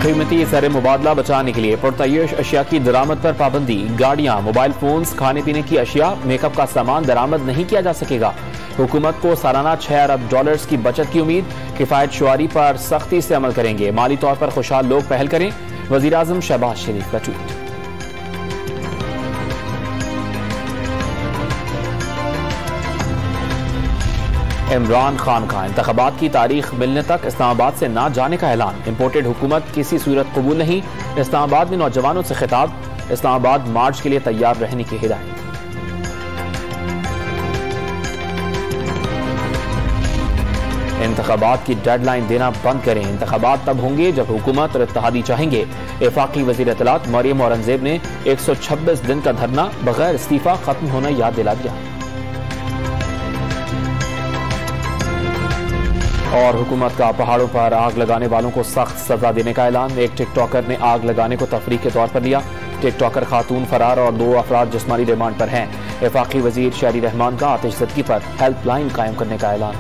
कीमती ज़र मुबादला बचाने के लिए पुरतयश अशिया की दरामद पर पाबंदी। गाड़ियां, मोबाइल फोन्स, खाने पीने की अशिया, मेकअप का सामान दरामद नहीं किया जा सकेगा। हुकूमत को सालाना $6 अरब की बचत की उम्मीद। किफायत शुआरी पर सख्ती से अमल करेंगे। माली तौर पर खुशहाल लोग पहल करें। वज़ीर आज़म शहबाज शरीफ का ट्वीट। इमरान खान का इंतखाबात की तारीख मिलने तक इस्लामाबाद से ना जाने का ऐलान। इंपोर्टेड हुकूमत किसी सूरत कबूल नहीं। इस्लामाबाद में नौजवानों से खिताब। इस्लामाबाद मार्च के लिए तैयार रहने की हिदायत। इंतखाबात की डेडलाइन देना बंद करें। इंतखाबात तब होंगे जब हुकूमत और इत्तेहादी चाहेंगे। वफाकी वज़ीर इत्तलात मरियम औरंगज़ेब ने 126 दिन का धरना बगैर इस्तीफा खत्म होना याद दिला दिया। और हुकूमत का पहाड़ों पर आग लगाने वालों को सख्त सजा देने का ऐलान। एक टिकटॉकर ने आग लगाने को तफरीक के तौर पर लिया। टिकटॉकर खातून फरार और 2 अफराद जिस्मानी रिमांड पर हैं। वफाकी वज़ीर शहरी रहमान का आतिशज़दगी पर हेल्पलाइन कायम करने का ऐलान।